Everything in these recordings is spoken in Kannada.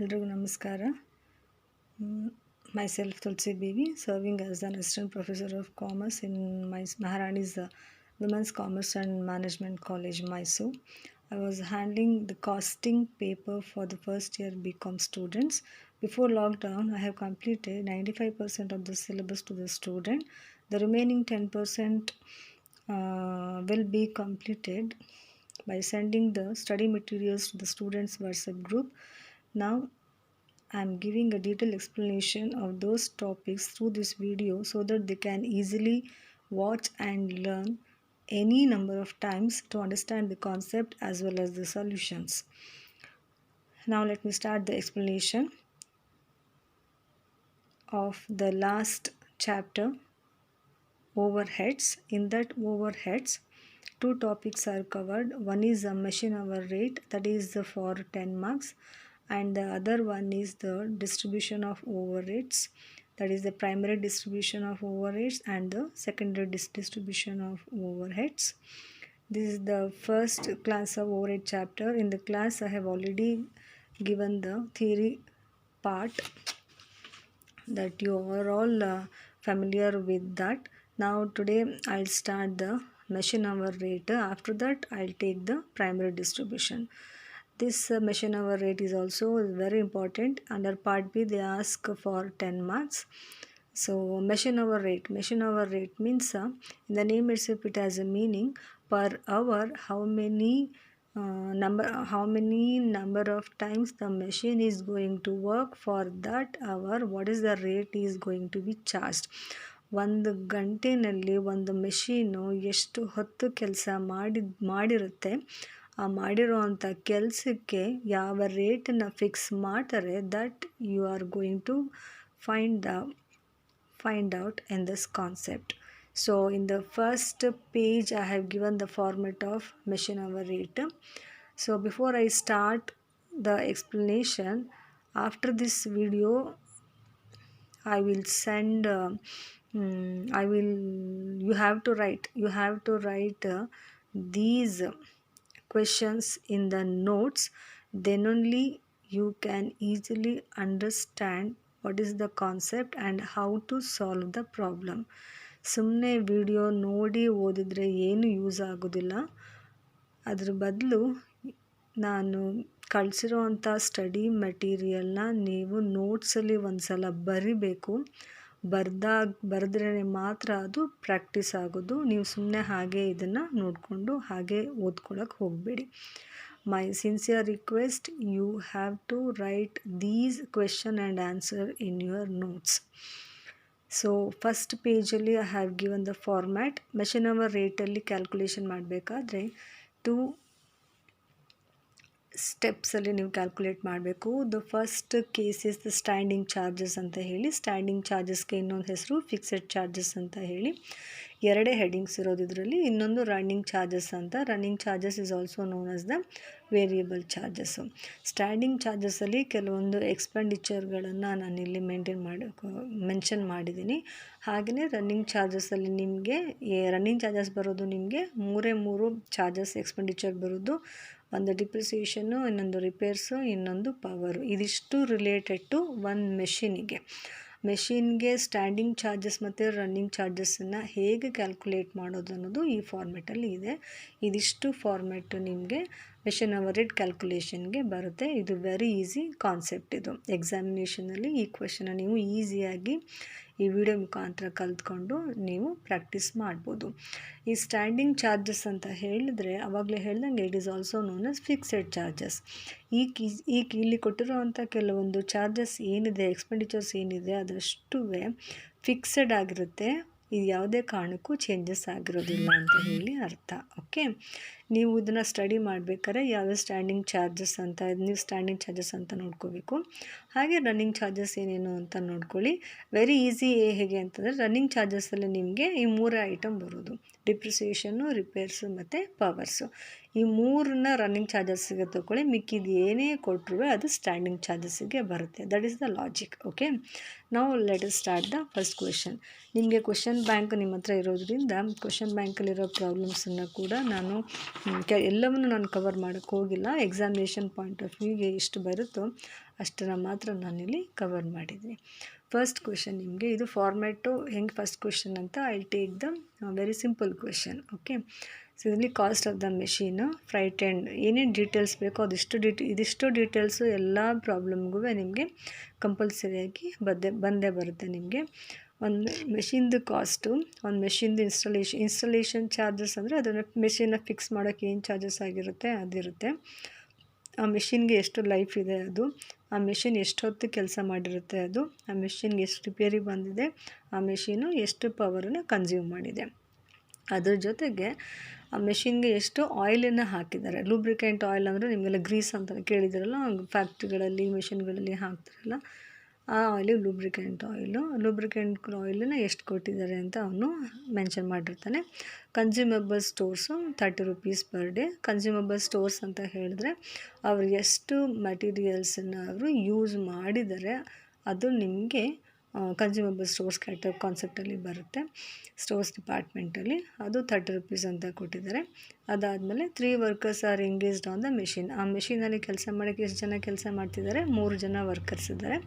ಎಲ್ರಿಗೂ ನಮಸ್ಕಾರ. Myself Tulsi Bibi, serving as an assistant professor of commerce in Maharani's Women's Commerce and Management College, Mysore. I was handling the costing paper for the first year BCom students. Before lockdown, I have completed 95% of the syllabus to the student. The remaining 10% will be completed by sending the study materials to the students' WhatsApp group. Now I am giving a detailed explanation of those topics through this video so that they can easily watch and learn any number of times to understand the concept as well as the solutions. Now let me start the explanation of the last chapter, overheads. In that overheads, two topics are covered. One is a machine hour rate, that is for 10 marks, and the other one is the distribution of overheads, that is the primary distribution of overheads and the secondary distribution of overheads. This is the first class of overhead chapter. In the class I have already given the theory part, that you are all familiar with that. Now today I'll start the machine hour rate. After that I'll take the primary distribution. This machine hour rate is also very important. Under part B they ask for 10 marks. So machine hour rate means in the name itself it has a meaning. Per hour, how many number of times the machine is going to work. For that hour, what is the rate is going to be charged. ಒಂದು ಗಂಟೆನಲ್ಲಿ ಒಂದು ಮೆಷೀನು ಎಷ್ಟು ಹೊತ್ತು ಕೆಲಸ ಮಾಡಿರುತ್ತೆ, ಆ ಮಾಡಿರೋವಂಥ ಕೆಲಸಕ್ಕೆ ಯಾವ ರೇಟನ್ನು ಫಿಕ್ಸ್ ಮಾಡ್ತಾರೆ, that you are going to find out in this concept. So in the first page I have given the format of machine hour rate. So before I start the explanation, after this video I will send you have to write these questions in the notes. Then only you can easily understand what is the concept and how to solve the problem. ಸುಮ್ಮನೆ ವಿಡಿಯೋ ನೋಡಿ ಓದಿದ್ರೆ ಏನು ಯೂಸ್ ಆಗೋದಿಲ್ಲ. ಅದ್ರ ಬದಲು ನಾನು ಕಳಿಸಿರೋವಂಥ ಸ್ಟಡಿ ಮೆಟೀರಿಯಲ್ನ ನೀವು ನೋಟ್ಸಲ್ಲಿ ಒಂದು ಸಲ ಬರಿಬೇಕು. ಬರೆದ್ರೆ ಮಾತ್ರ ಅದು ಪ್ರಾಕ್ಟೀಸ್ ಆಗೋದು. ನೀವು ಸುಮ್ಮನೆ ಹಾಗೆ ಇದನ್ನು ನೋಡಿಕೊಂಡು ಹಾಗೆ ಓದ್ಕೊಳ್ಳೋಕೆ ಹೋಗಬೇಡಿ. My sincere request, you have to write these question and answer in your notes. So first page ಅಲ್ಲಿ I have given the format. machine hour rate ಅಲ್ಲಿ ಕ್ಯಾಲ್ಕುಲೇಷನ್ ಮಾಡಬೇಕಾದ್ರೆ 2 ಸ್ಟೆಪ್ಸಲ್ಲಿ ನೀವು ಕ್ಯಾಲ್ಕುಲೇಟ್ ಮಾಡಬೇಕು. The first case is the standing charges ಅಂತ ಹೇಳಿ. ಸ್ಟ್ಯಾಂಡಿಂಗ್ ಚಾರ್ಜಸ್ಗೆ ಇನ್ನೊಂದು ಹೆಸರು ಫಿಕ್ಸೆಡ್ ಚಾರ್ಜಸ್ ಅಂತ ಹೇಳಿ. ಎರಡೇ ಹೆಡಿಂಗ್ಸ್ ಇರೋದು ಇದರಲ್ಲಿ. ಇನ್ನೊಂದು ರನ್ನಿಂಗ್ ಚಾರ್ಜಸ್ ಅಂತ. Running charges is also known as the variable charges. Standing ಚಾರ್ಜಸ್ಸಲ್ಲಿ ಕೆಲವೊಂದು ಎಕ್ಸ್ಪೆಂಡಿಚರ್ಗಳನ್ನು ನಾನಿಲ್ಲಿ ಮೆನ್ಷನ್ ಮಾಡಿದ್ದೀನಿ. ಹಾಗೆಯೇ ರನ್ನಿಂಗ್ ಚಾರ್ಜಸ್ಸಲ್ಲಿ ನಿಮಗೆ ರನ್ನಿಂಗ್ ಚಾರ್ಜಸ್ ಬರೋದು ನಿಮಗೆ ಮೂರು ಚಾರ್ಜಸ್ ಎಕ್ಸ್ಪೆಂಡಿಚರ್ ಬರೋದು. ಒಂದು ಡಿಪ್ರಿಸಿಯೇಷನ್ನು, ಇನ್ನೊಂದು ರಿಪೇರ್ಸು, ಇನ್ನೊಂದು ಪವರು. ಇದಿಷ್ಟು ರಿಲೇಟೆಡ್ ಟು ಒಂದು ಮೆಷಿನ್ಗೆ ಸ್ಟ್ಯಾಂಡಿಂಗ್ ಚಾರ್ಜಸ್ ಮತ್ತು ರನ್ನಿಂಗ್ ಚಾರ್ಜಸ್ಸನ್ನು ಹೇಗೆ ಕ್ಯಾಲ್ಕುಲೇಟ್ ಮಾಡೋದು ಅನ್ನೋದು ಈ ಫಾರ್ಮೆಟಲ್ಲಿ ಇದೆ. ಇದಿಷ್ಟು ಫಾರ್ಮೆಟ್ ನಿಮಗೆ ಮೆಷಿನ್ ಅವರ್ ರೇಟ್ ಕ್ಯಾಲ್ಕುಲೇಷನ್ಗೆ ಬರುತ್ತೆ. ಇದು ವೆರಿ ಈಸಿ ಕಾನ್ಸೆಪ್ಟ್. ಇದು ಎಕ್ಸಾಮಿನೇಷನಲ್ಲಿ ಈ ಕ್ವೆಶನ್ನ ನೀವು ಈಸಿಯಾಗಿ ಈ ವಿಡಿಯೋ ಮುಖಾಂತರ ಕಲ್ತ್ಕೊಂಡು ನೀವು ಪ್ರಾಕ್ಟೀಸ್ ಮಾಡ್ಬೋದು. ಈ ಸ್ಟ್ಯಾಂಡಿಂಗ್ ಚಾರ್ಜಸ್ ಅಂತ ಹೇಳಿದ್ರೆ ಆವಾಗಲೇ ಹೇಳ್ದಂಗೆ it is also known as fixed charges. ಈಗ ಇಲ್ಲಿ ಕೊಟ್ಟಿರೋವಂಥ ಕೆಲವೊಂದು ಚಾರ್ಜಸ್ ಏನಿದೆ, ಎಕ್ಸ್ಪೆಂಡಿಚರ್ಸ್ ಏನಿದೆ ಅದಷ್ಟು ಫಿಕ್ಸೆಡ್ ಆಗಿರುತ್ತೆ. ಇದು ಯಾವುದೇ ಕಾರಣಕ್ಕೂ ಚೇಂಜಸ್ ಆಗಿರೋದಿಲ್ಲ ಅಂತ ಹೇಳಿ ಅರ್ಥ. ಓಕೆ, ನೀವು ಇದನ್ನು ಸ್ಟಡಿ ಮಾಡಬೇಕಾದ್ರೆ ಯಾವ್ಯಾವ ಸ್ಟ್ಯಾಂಡಿಂಗ್ ಚಾರ್ಜಸ್ ಅಂತ ನೀವು ಸ್ಟ್ಯಾಂಡಿಂಗ್ ಚಾರ್ಜಸ್ ಅಂತ ನೋಡ್ಕೋಬೇಕು. ಹಾಗೆ ರನ್ನಿಂಗ್ ಚಾರ್ಜಸ್ ಏನೇನು ಅಂತ ನೋಡ್ಕೊಳ್ಳಿ. Very easy. ಹೇಗೆ ಅಂತಂದರೆ ರನ್ನಿಂಗ್ ಚಾರ್ಜಸ್ಸಲ್ಲಿ ನಿಮಗೆ ಈ 3 ಐಟಮ್ ಬರೋದು: ಡಿಪ್ರಿಸಿಯೇಷನ್ನು, ರಿಪೇರ್ಸು ಮತ್ತು ಪವರ್ಸು. ಈ 3ನ್ನ ರನ್ನಿಂಗ್ ಚಾರ್ಜಸ್ಸಿಗೆ ತೊಗೊಳ್ಳಿ. ಮಿಕ್ಕಿದ್ದು ಏನೇ ಕೊಟ್ಟರು ಅದು ಸ್ಟ್ಯಾಂಡಿಂಗ್ ಚಾರ್ಜಸ್ಸಿಗೆ ಬರುತ್ತೆ. That is the logic. Okay, ನಾವು let us start the first question. ನಿಮಗೆ ಕ್ವೆಶನ್ ಬ್ಯಾಂಕ್ ನಿಮ್ಮ ಹತ್ರ ಇರೋದ್ರಿಂದ ಕ್ವೆಶನ್ ಬ್ಯಾಂಕಲ್ಲಿರೋ ಪ್ರಾಬ್ಲಮ್ಸನ್ನು ಕೂಡ ನಾನು ಎಲ್ಲವನ್ನು ನಾನು ಕವರ್ ಮಾಡೋಕ್ಕೆ ಹೋಗಿಲ್ಲ. ಎಕ್ಸಾಮಿನೇಷನ್ ಪಾಯಿಂಟ್ ಆಫ್ ವ್ಯೂಗೆ ಎಷ್ಟು ಬರುತ್ತೋ ಅಷ್ಟನ್ನು ಮಾತ್ರ ನಾನಿಲ್ಲಿ ಕವರ್ ಮಾಡಿದ್ದೀನಿ. ಫಸ್ಟ್ ಕ್ವೆಶನ್ ನಿಮಗೆ ಇದು ಫಾರ್ಮ್ಯಾಟು ಹೆಂಗೆ ಫಸ್ಟ್ ಕ್ವೆಶನ್ ಅಂತ I take the very simple question. Okay, so ಇದರಲ್ಲಿ cost of the machine, freight and ಏನೇನು ಡೀಟೇಲ್ಸ್ ಬೇಕೋ ಇದಿಷ್ಟು ಡೀಟೇಲ್ಸು ಎಲ್ಲ ಪ್ರಾಬ್ಲಮ್ಗೂ ನಿಮಗೆ ಕಂಪಲ್ಸರಿಯಾಗಿ ಬಂದೇ ಬರುತ್ತೆ. ನಿಮಗೆ ಒಂದು ಮೆಷಿನ್ದು ಕಾಸ್ಟು, ಒಂದು ಮೆಷಿನ್ದು ಇನ್ಸ್ಟಾಲೇಷನ್ ಚಾರ್ಜಸ್ ಅಂದರೆ ಅದನ್ನು ಮೆಷಿನ್ನ ಫಿಕ್ಸ್ ಮಾಡೋಕ್ಕೆ ಏನು ಚಾರ್ಜಸ್ ಆಗಿರುತ್ತೆ ಅದಿರುತ್ತೆ. ಆ ಮೆಷಿನ್ಗೆ ಎಷ್ಟು ಲೈಫ್ ಇದೆ ಅದು, ಆ ಮೆಷಿನ್ ಎಷ್ಟು ಹೊತ್ತು ಕೆಲಸ ಮಾಡಿರುತ್ತೆ ಅದು, ಆ ಮೆಷಿನ್ಗೆ ಎಷ್ಟು ರಿಪೇರಿ ಬಂದಿದೆ, ಆ ಮೆಷಿನು ಎಷ್ಟು ಪವರನ್ನು ಕನ್ಸ್ಯೂಮ್ ಮಾಡಿದೆ, ಅದ್ರ ಜೊತೆಗೆ ಆ ಮೆಷಿನ್ಗೆ ಎಷ್ಟು ಆಯಿಲನ್ನು ಹಾಕಿದ್ದಾರೆ. ಲೂಬ್ರಿಕೆಂಟ್ ಆಯಿಲ್ ಅಂದರೆ ನಿಮಗೆಲ್ಲ ಗ್ರೀಸ್ ಅಂತ ಕೇಳಿದಿರಲ್ಲ, ಫ್ಯಾಕ್ಟ್ರಿಗಳಲ್ಲಿ ಮೆಷಿನ್ಗಳಲ್ಲಿ ಹಾಕ್ತಾರಲ್ಲ, ಆ ಆಯಿಲು ಲೂಬ್ರಿಕೆಂಟ್ ಆಯಿಲನ್ನು ಎಷ್ಟು ಕೊಟ್ಟಿದ್ದಾರೆ ಅಂತ ಅವನು ಮೆನ್ಷನ್ ಮಾಡಿರ್ತಾನೆ. Consumable stores 30 rupees per day. Consumable stores ಅಂತ ಹೇಳಿದ್ರೆ ಅವರು ಎಷ್ಟು ಮೆಟೀರಿಯಲ್ಸನ್ನು ಅವರು ಯೂಸ್ ಮಾಡಿದ್ದಾರೆ ಅದು ನಿಮಗೆ ಕನ್ಸ್ಯೂಮಬಲ್ ಸ್ಟೋರ್ಸ್ ಕಾನ್ಸೆಪ್ಟಲ್ಲಿ ಬರುತ್ತೆ. ಸ್ಟೋರ್ಸ್ ಡಿಪಾರ್ಟ್ಮೆಂಟಲ್ಲಿ ಅದು 30 ರೂಪೀಸ್ ಅಂತ ಕೊಟ್ಟಿದ್ದಾರೆ. ಅದಾದಮೇಲೆ 3 workers R engaged on the machine. ಆ ಮೆಷಿನಲ್ಲಿ ಕೆಲಸ ಮಾಡೋಕ್ಕೆ ಎಷ್ಟು ಜನ ಕೆಲಸ ಮಾಡ್ತಿದ್ದಾರೆ? 3 ಜನ ವರ್ಕರ್ಸ್ ಇದ್ದಾರೆ.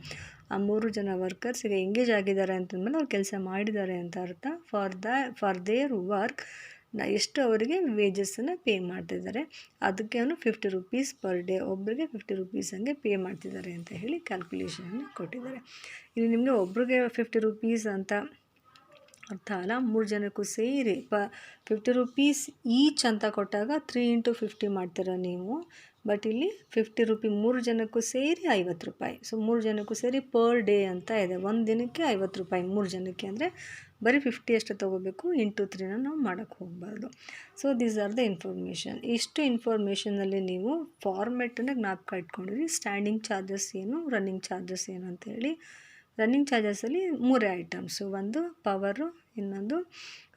ಆ 3 ಜನ ವರ್ಕರ್ಸ್ ಈಗ ಎಂಗೇಜ್ ಆಗಿದ್ದಾರೆ ಅಂತಂದಮೇಲೆ ಅವ್ರು ಕೆಲಸ ಮಾಡಿದ್ದಾರೆ ಅಂತ ಅರ್ಥ. ಫಾರ್ ದೇರ್ ವರ್ಕ್ ಎಷ್ಟು ಅವರಿಗೆ ವೇಜಸ್ಸನ್ನು ಪೇ ಮಾಡ್ತಿದ್ದಾರೆ, ಅದಕ್ಕೆ ಅವನು 50 ರೂಪೀಸ್ ಪರ್ ಡೇ, ಒಬ್ಬರಿಗೆ 50 ರೂಪೀಸ್ ಹಂಗೆ ಪೇ ಮಾಡ್ತಿದ್ದಾರೆ ಅಂತ ಹೇಳಿ ಕ್ಯಾಲ್ಕುಲೇಷನನ್ನು ಕೊಟ್ಟಿದ್ದಾರೆ. ಇಲ್ಲಿ ನಿಮಗೆ ಒಬ್ರಿಗೆ 50 ರೂಪೀಸ್ ಅಂತ ಅರ್ಥ ಅಲ್ಲ, 3 ಜನಕ್ಕೂ ಸೇರಿ 50 ರೂಪೀಸ್ ಈಚ್ ಅಂತ ಕೊಟ್ಟಾಗ 3 × 50 ಮಾಡ್ತೀರ ನೀವು. ಬಟ್ ಇಲ್ಲಿ 50 ರೂಪಿ 3 ಜನಕ್ಕೂ ಸೇರಿ 50 ರೂಪಾಯಿ. ಸೊ 3 ಜನಕ್ಕೂ ಸೇರಿ ಪರ್ ಡೇ ಅಂತ ಇದೆ. ಒಂದು ದಿನಕ್ಕೆ 50 ರೂಪಾಯಿ 3 ಜನಕ್ಕೆ ಅಂದರೆ ಬರೀ 50 ಅಷ್ಟು ತೊಗೋಬೇಕು. ಇಂಟು 3ನ ನಾವು ಮಾಡೋಕ್ಕೆ ಹೋಗಬಾರ್ದು. So these are the information. ಇಷ್ಟು ಇನ್ಫಾರ್ಮೇಷನಲ್ಲಿ ನೀವು ಫಾರ್ಮೆಟನ್ನು ಜ್ಞಾಪಕ ಇಟ್ಕೊಂಡಿರಿ. ಸ್ಟ್ಯಾಂಡಿಂಗ್ ಚಾರ್ಜಸ್ ಏನು, ರನ್ನಿಂಗ್ ಚಾರ್ಜಸ್ ಏನು ಅಂತೇಳಿ. ರನ್ನಿಂಗ್ ಚಾರ್ಜಸಲ್ಲಿ 3 ಐಟಮ್ಸು, ಒಂದು ಪವರು, ಇನ್ನೊಂದು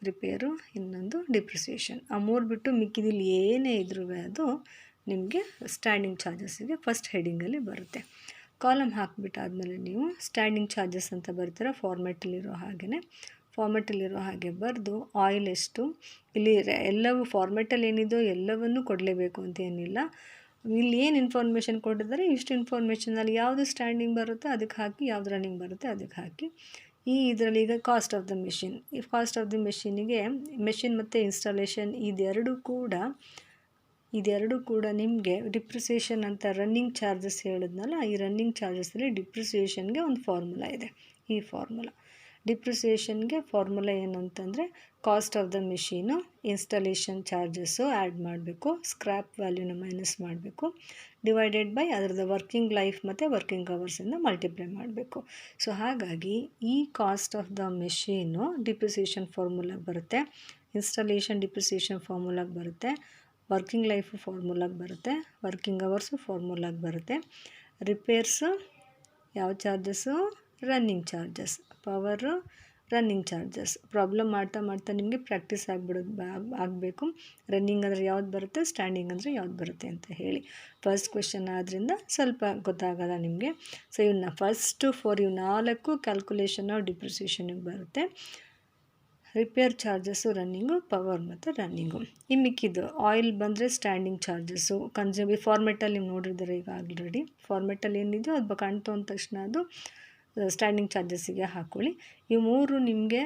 ರಿಪೇರು, ಇನ್ನೊಂದು ಡಿಪ್ರಿಸಿಯೇಷನ್. ಆ 3 ಬಿಟ್ಟು ಮಿಕ್ಕಿದಲ್ಲಿ ಏನೇ ಇದ್ರೂ ಅದು ನಿಮಗೆ ಸ್ಟ್ಯಾಂಡಿಂಗ್ ಚಾರ್ಜಸ್ಸಿಗೆ ಫಸ್ಟ್ ಹೆಡಿಂಗಲ್ಲಿ ಬರುತ್ತೆ. ಕಾಲಮ್ ಹಾಕಿಬಿಟ್ಟಾದಮೇಲೆ ನೀವು ಸ್ಟ್ಯಾಂಡಿಂಗ್ ಚಾರ್ಜಸ್ ಅಂತ ಬರ್ತೀರ. ಫಾರ್ಮೆಟಲ್ಲಿರೋ ಹಾಗೆ ಬರೆದು ಆಯಿಲ್ ಎಷ್ಟು, ಇಲ್ಲಿ ಎಲ್ಲವೂ ಫಾರ್ಮೆಟಲ್ಲಿ ಏನಿದೋ ಎಲ್ಲವನ್ನೂ ಕೊಡಲೇಬೇಕು ಅಂತ ಏನಿಲ್ಲ. ಇಲ್ಲಿ ಏನು ಇನ್ಫಾರ್ಮೇಷನ್ ಕೊಟ್ಟಿದ್ದಾರೆ ಇಷ್ಟು ಇನ್ಫಾರ್ಮೇಷನಲ್ಲಿ ಯಾವುದು ಸ್ಟ್ಯಾಂಡಿಂಗ್ ಬರುತ್ತೆ ಅದಕ್ಕೆ ಹಾಕಿ, ಯಾವುದು ರನ್ನಿಂಗ್ ಬರುತ್ತೆ ಅದಕ್ಕೆ ಹಾಕಿ. ಇದರಲ್ಲಿ ಈಗ ಕಾಸ್ಟ್ ಆಫ್ ದ ಮೆಷಿನ್, ಈ ಕಾಸ್ಟ್ ಆಫ್ ದಿ ಮೆಷಿನಿಗೆ ಮೆಷಿನ್ ಮತ್ತು ಇನ್ಸ್ಟಾಲೇಷನ್ ಇದೆರಡು ಕೂಡ ನಿಮಗೆ ಡಿಪ್ರಿಸಿಯೇಷನ್ ಅಂತ ರನ್ನಿಂಗ್ ಚಾರ್ಜಸ್ ಹೇಳಿದ್ನಲ್ಲ, ಈ ರನ್ನಿಂಗ್ ಚಾರ್ಜಸ್ಸಲ್ಲಿ ಡಿಪ್ರಿಸಿಯೇಷನ್ಗೆ ಒಂದು ಫಾರ್ಮುಲಾ ಇದೆ. ಈ ಫಾರ್ಮುಲಾ ಡಿಪ್ರಿಸಿಯೇಷನ್ಗೆ ಫಾರ್ಮುಲಾ ಏನಂತಂದರೆ cost of the machine, installation charges add ಮಾಡಬೇಕು, ಸ್ಕ್ರ್ಯಾಪ್ ವ್ಯಾಲ್ಯೂನ ಮೈನಸ್ ಮಾಡಬೇಕು, ಡಿವೈಡೆಡ್ ಬೈ ಅದರದ್ದು ವರ್ಕಿಂಗ್ ಲೈಫ್ ಮತ್ತು ವರ್ಕಿಂಗ್ ಅವರ್ಸಿಂದ ಮಲ್ಟಿಪ್ಲೈ ಮಾಡಬೇಕು. ಸೊ ಹಾಗಾಗಿ ಈ cost of the machine depreciation ಫಾರ್ಮುಲಾಗೆ ಬರುತ್ತೆ, ಇನ್ಸ್ಟಾಲೇಷನ್ ಡಿಪ್ರಿಸಿಯೇಷನ್ ಫಾರ್ಮುಲಾಗೆ ಬರುತ್ತೆ, ವರ್ಕಿಂಗ್ ಲೈಫು ಫಾರ್ಮುಲಾಗೆ ಬರುತ್ತೆ, ವರ್ಕಿಂಗ್ ಅವರ್ಸು ಫಾರ್ಮುಲಾಗೆ ಬರುತ್ತೆ, ರಿಪೇರ್ಸು ಯಾವ charges running charges, power running charges. Problem ಮಾಡ್ತಾ ನಿಮಗೆ ಪ್ರಾಕ್ಟೀಸ್ ಆಗಬೇಕು. ರನ್ನಿಂಗ್ ಅಂದರೆ ಯಾವ್ದು ಬರುತ್ತೆ, ಸ್ಟ್ಯಾಂಡಿಂಗ್ ಅಂದರೆ ಯಾವ್ದು ಬರುತ್ತೆ ಅಂತ ಹೇಳಿ. ಫಸ್ಟ್ ಕ್ವೆಶನ್ ಆದ್ದರಿಂದ ಸ್ವಲ್ಪ ಗೊತ್ತಾಗಲ್ಲ ನಿಮಗೆ. ಸೊ ಇವನ್ನ ಫಸ್ಟು ಇವು 4 ಕ್ಯಾಲ್ಕುಲೇಷನ್ ಆಫ್ ಡಿಪ್ರಿಸಿಯೇಷನಿಗೆ ಬರುತ್ತೆ. ರಿಪೇರ್ ಚಾರ್ಜಸ್ಸು ರನ್ನಿಂಗು, ಪವರ್ ಮತ್ತು ರನ್ನಿಂಗು. ಈ ಮಿಕ್ಕಿದ್ದು ಆಯಿಲ್ ಬಂದರೆ ಸ್ಟ್ಯಾಂಡಿಂಗ್ ಚಾರ್ಜಸ್ಸು, ಫಾರ್ಮೆಟಲ್ಲಿ ನೀವು ನೋಡಿದರೆ ಈಗ ಆಲ್ರೆಡಿ ಫಾರ್ಮೆಟಲ್ಲಿ ಏನಿದೆಯೋ ಅದು ಕಾಣ್ತು ಅಂದ ತಕ್ಷಣ ಅದು ಸ್ಟ್ಯಾಂಡಿಂಗ್ ಚಾರ್ಜಸ್ಸಿಗೆ ಹಾಕ್ಕೊಳ್ಳಿ. ಈ 3 ನಿಮಗೆ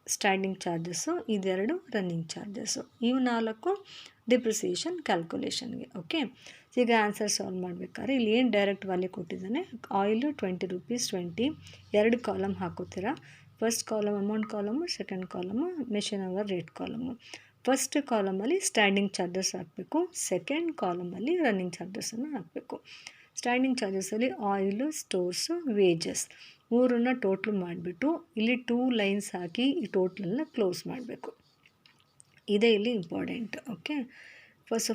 ಸ್ಟ್ಯಾಂಡಿಂಗ್ ಚಾರ್ಜಸ್ಸು, ಇದೆರಡು ರನ್ನಿಂಗ್ ಚಾರ್ಜಸ್ಸು, ಇವು 4 ಡಿಪ್ರಿಸಿಯೇಷನ್ ಕ್ಯಾಲ್ಕುಲೇಷನ್ಗೆ. ಓಕೆ, ಈಗ ಆನ್ಸರ್ ಸಾಲ್ವ್ ಮಾಡಬೇಕಾದ್ರೆ ಇಲ್ಲಿ ಏನು ಡೈರೆಕ್ಟ್ ವ್ಯಾಲ್ಯೂ ಕೊಟ್ಟಿದ್ದಾನೆ, ಆಯಿಲು 20 ರೂಪೀಸ್ 20, 2 ಕಾಲಮ್ ಹಾಕೋತೀರಾ. First column amount column, second column machine hour rate column. ಫಸ್ಟ್ ಕಾಲಮಲ್ಲಿ ಸ್ಟ್ಯಾಂಡಿಂಗ್ ಚಾರ್ಜಸ್ ಹಾಕಬೇಕು, ಸೆಕೆಂಡ್ ಕಾಲಮಲ್ಲಿ ರನ್ನಿಂಗ್ ಚಾರ್ಜಸನ್ನು ಹಾಕಬೇಕು. ಸ್ಟ್ಯಾಂಡಿಂಗ್ ಚಾರ್ಜಸಲ್ಲಿ ಆಯಿಲು, ಸ್ಟೋರ್ಸು, ವೇಜಸ್ 3ನ್ನ ಟೋಟ್ಲ್ ಮಾಡಿಬಿಟ್ಟು ಇಲ್ಲಿ 2 ಲೈನ್ಸ್ ಹಾಕಿ ಈ ಟೋಟ್ಲನ್ನು ಕ್ಲೋಸ್ ಮಾಡಬೇಕು. ಇದೇ ಇಲ್ಲಿ ಇಂಪಾರ್ಟೆಂಟ್. ಓಕೆ,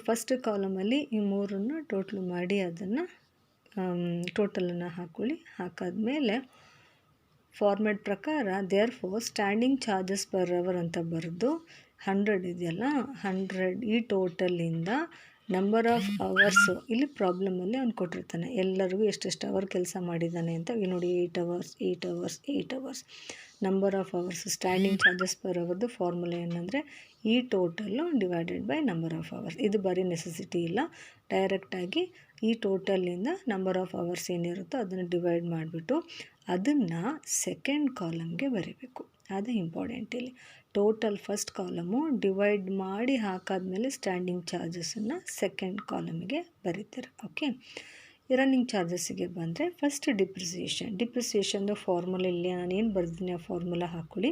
ಫಸ್ಟ್ ಕಾಲಮಲ್ಲಿ ಈ 3ನ್ನ ಟೋಟ್ಲ್ ಮಾಡಿ ಅದನ್ನು ಟೋಟಲನ್ನು ಹಾಕ್ಕೊಳ್ಳಿ. ಹಾಕಾದ್ಮೇಲೆ ಫಾರ್ಮೆಟ್ ಪ್ರಕಾರ ಸ್ಟ್ಯಾಂಡಿಂಗ್ ಚಾರ್ಜಸ್ ಪರ್ ಅವರ್ ಅಂತ ಬರೆದು 100 ಇದೆಯಲ್ಲ, 100 ಈ ಟೋಟಲಿಂದ ನಂಬರ್ ಆಫ್ ಅವರ್ಸು ಇಲ್ಲಿ ಪ್ರಾಬ್ಲಮಲ್ಲಿ ಅವ್ನು ಕೊಟ್ಟಿರ್ತಾನೆ ಎಲ್ಲರಿಗೂ ಎಷ್ಟೆಷ್ಟು ಅವರ್ ಕೆಲಸ ಮಾಡಿದ್ದಾನೆ ಅಂತ. ಈಗ ನೋಡಿ 8 hours number of hours. Standing charges per ಅವರ್ದು ಫಾರ್ಮುಲಾ ಏನಂದರೆ ಈ total divided by number of hours. ಇದು ಬರೀ ನೆಸೆಸಿಟಿ ಇಲ್ಲ, ಡೈರೆಕ್ಟಾಗಿ ಈ ಟೋಟಲಿಂದ ನಂಬರ್ ಆಫ್ ಅವರ್ಸ್ ಏನಿರುತ್ತೋ ಅದನ್ನು ಡಿವೈಡ್ ಮಾಡಿಬಿಟ್ಟು ಅದನ್ನು ಸೆಕೆಂಡ್ ಕಾಲಮ್ಗೆ ಬರೀಬೇಕು. ಅದು ಇಂಪಾರ್ಟೆಂಟ್ ಇಲ್ಲಿ. ಟೋಟಲ್ ಫಸ್ಟ್ ಕಾಲಮು ಡಿವೈಡ್ ಮಾಡಿ ಹಾಕಾದ್ಮೇಲೆ ಸ್ಟ್ಯಾಂಡಿಂಗ್ ಚಾರ್ಜಸನ್ನು ಸೆಕೆಂಡ್ ಕಾಲಮಿಗೆ ಬರೀತಾರೆ. ಓಕೆ, ರನ್ನಿಂಗ್ ಚಾರ್ಜಸ್ಸಿಗೆ ಬಂದರೆ ಫಸ್ಟ್ ಡಿಪ್ರಿಸಿಯೇಷನ್ದು ಫಾರ್ಮುಲಾ ಇಲ್ಲಿ ನಾನೇನು ಬರ್ದಿದ್ದೀನಿ ಆ ಫಾರ್ಮುಲಾ ಹಾಕ್ಕೊಳ್ಳಿ.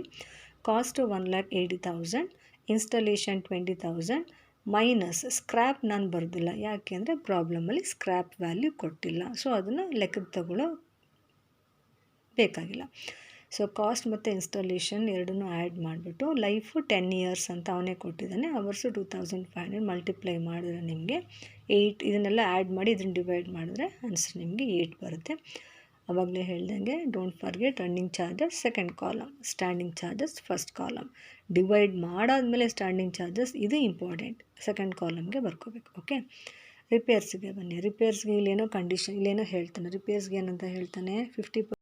ಕಾಸ್ಟ್ 1,80,000, ಇನ್ಸ್ಟಾಲೇಷನ್ 20,000 ಮೈನಸ್ ಸ್ಕ್ರ್ಯಾಪ್ ನಾನು ಬರ್ದಿಲ್ಲ, ಯಾಕೆ ಅಂದರೆ ಪ್ರಾಬ್ಲಮಲ್ಲಿ ಸ್ಕ್ರ್ಯಾಪ್ ವ್ಯಾಲ್ಯೂ ಕೊಟ್ಟಿಲ್ಲ, ಸೊ ಅದನ್ನು ಲೆಕ್ಕಕ್ಕೆ ತಗೊಳ್ಳೋ ಬೇಕಾಗಿಲ್ಲ. ಸೊ ಕಾಸ್ಟ್ ಮತ್ತು ಇನ್ಸ್ಟಾಲೇಷನ್ ಎರಡನ್ನೂ ಆ್ಯಡ್ ಮಾಡಿಬಿಟ್ಟು ಲೈಫು 10 ಇಯರ್ಸ್ ಅಂತ ಅವನೇ ಕೊಟ್ಟಿದ್ದಾನೆ, ಅವರ್ಸು 2,500 ಮಲ್ಟಿಪ್ಲೈ ಮಾಡಿದ್ರೆ ನಿಮಗೆ 8, ಇದನ್ನೆಲ್ಲ ಆ್ಯಡ್ ಮಾಡಿ ಇದನ್ನು ಡಿವೈಡ್ ಮಾಡಿದ್ರೆ ಆನ್ಸರ್ ನಿಮಗೆ 8 ಬರುತ್ತೆ. ಆವಾಗಲೇ ಹೇಳ್ದಂಗೆ don't forget running charges second column, standing charges first column. Divide ಮಾಡಾದಮೇಲೆ ಸ್ಟ್ಯಾಂಡಿಂಗ್ ಚಾರ್ಜಸ್ ಇದು ಇಂಪಾರ್ಟೆಂಟ್, ಸೆಕೆಂಡ್ ಕಾಲಮ್ಗೆ ಬರ್ಕೋಬೇಕು. ಓಕೆ, ರಿಪೇರ್ಸ್ಗೆ ಬನ್ನಿ. ರಿಪೇರ್ಸ್ಗೆ ಇಲ್ಲೇನೋ ಕಂಡೀಷನ್ ಇಲ್ಲೇನೋ ಹೇಳ್ತಾನೆ. ರಿಪೇರ್ಸ್ಗೆ ಏನಂತ ಹೇಳ್ತಾನೆ, 50%